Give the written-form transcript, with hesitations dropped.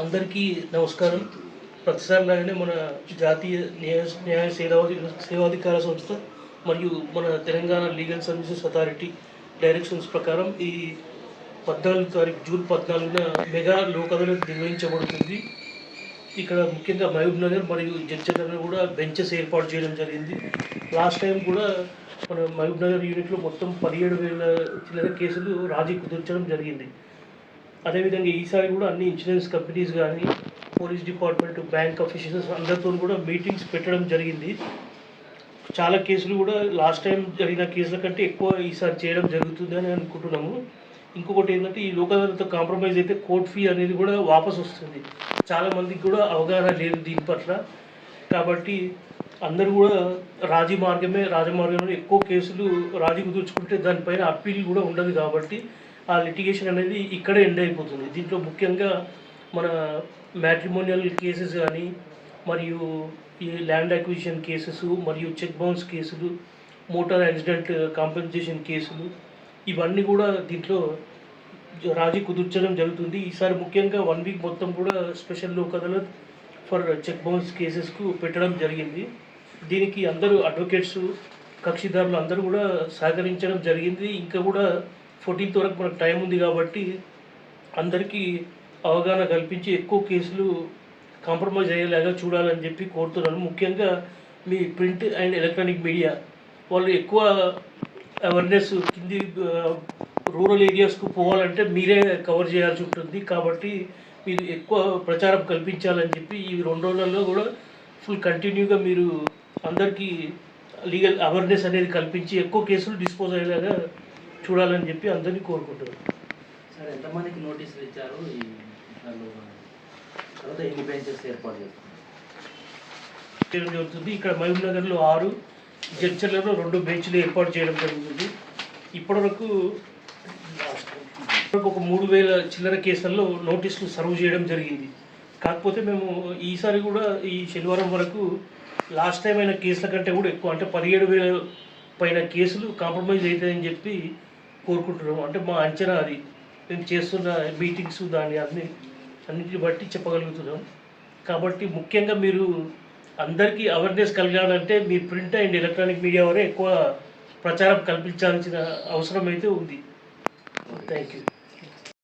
అందరికీ నమస్కారం. ప్రతిసారిలాగానే మన జాతీయ న్యాయ సేవాధికార సంస్థ మరియు మన Telangana legal services authority directions ప్రకారం ఈ 14 తారీఖు జూన్ 14న మెగా లోక్ అదాలత్ నిర్వహించబడుతుంది. ఇక్కడ ముఖ్యంగా మహబూబ్ నగర్ మరియు జడ్చర్లలో కూడా బెంచెస్ ఏర్పాటు చేయడం జరిగింది. లాస్ట్ టైం కూడా మన మహబూబ్ నగర్ యూనిట్లో మొత్తం 17,000 చిల్లర కేసులు రాజీ కుదుర్చడం జరిగింది. అదేవిధంగా ఈసారి కూడా అన్ని ఇన్సూరెన్స్ కంపెనీస్ కానీ, పోలీస్ డిపార్ట్మెంట్, బ్యాంక్ ఆఫీసర్స్ అందరితో కూడా మీటింగ్స్ పెట్టడం జరిగింది. చాలా కేసులు కూడా లాస్ట్ టైం జరిగిన కేసుల కంటే ఎక్కువ ఈసారి చేయడం జరుగుతుందని అనుకుంటున్నాము. ఇంకొకటి ఏంటంటే, ఈ లోక్ అదాలత్తో కాంప్రమైజ్ అయితే కోర్ట్ ఫీ అనేది కూడా వాపస్ వస్తుంది. చాలామందికి కూడా అవగాహన లేదు దీని పట్ల. కాబట్టి అందరూ కూడా రాజమార్గంలో ఎక్కువ కేసులు రాజీ కుదుర్చుకుంటే దానిపైన అప్పీల్ కూడా ఉండదు. కాబట్టి ఆ లిటిగేషన్ అనేది ఇక్కడే ఎండ్ అయిపోతుంది. దీంట్లో ముఖ్యంగా మన మ్యాట్రిమోనియల్ కేసెస్ కానీ, మరియు ఈ ల్యాండ్ అక్విజిషన్ కేసెస్, మరియు చెక్ బౌన్స్ కేసులు, మోటార్ యాక్సిడెంట్ కాంపెన్సేషన్ కేసులు, ఇవన్నీ కూడా దీంట్లో రాజీ కుదుర్చడం జరుగుతుంది. ఈసారి ముఖ్యంగా 1 వీక్ మొత్తం కూడా special Lok Adalat for cheque bounce కేసెస్కు పెట్టడం జరిగింది. దీనికి అందరూ అడ్వకేట్స్, కక్షిదారులు అందరూ కూడా సహకరించడం జరిగింది. ఇంకా కూడా 14th వరకు మనకు టైం ఉంది కాబట్టి అందరికీ అవగాహన కల్పించి ఎక్కువ కేసులు కాంప్రమైజ్ అయ్యేలాగా చూడాలని చెప్పి కోరుతున్నాను. ముఖ్యంగా me print and electronic media వాళ్ళు ఎక్కువ అవేర్నెస్ కింది రూరల్ ఏరియాస్కు పోవాలంటే మీరే కవర్ చేయాల్సి ఉంటుంది. కాబట్టి మీరు ఎక్కువ ప్రచారం కల్పించాలని చెప్పి ఈ 2 రోజులలో కూడా ఫుల్ కంటిన్యూగా మీరు అందరికీ లీగల్ అవేర్నెస్ అనేది కల్పించి ఎక్కువ కేసులు డిస్పోజ్ అయ్యేలాగా చూడాలని చెప్పి అందరినీ కోరుకుంటున్నాను. సార్, ఎంతమందికి నోటీసులు ఇచ్చారు? ఈ తర్వాత ఎన్ని బెంచెస్ ఏర్పాటు చేయడం జరుగుతుంది? ఇక్కడ మహబూబ్ నగర్లో 6, జడ్చర్లలో 2 బెంచ్లు ఏర్పాటు చేయడం జరుగుతుంది. ఇప్పటివరకు ఒక 3,000 చిల్లర కేసుల్లో నోటీసులు సర్వ్ చేయడం జరిగింది. కాకపోతే మేము ఈసారి కూడా ఈ శనివారం వరకు లాస్ట్ టైం అయిన కేసుల కంటే కూడా ఎక్కువ, అంటే 17,000 పైన కేసులు కాంప్రమైజ్ అవుతాయని చెప్పి కోరుకుంటున్నాము. అంటే మా అంచనా అది. మేము చేస్తున్న మీటింగ్స్ అన్నిటిని బట్టి చెప్పగలుగుతున్నాం. కాబట్టి ముఖ్యంగా మీరు అందరికీ అవేర్నెస్ కలగాలంటే me print and electronic media వారే ఎక్కువ ప్రచారం కల్పించాల్సిన అవసరం అయితే ఉంది. Thank you.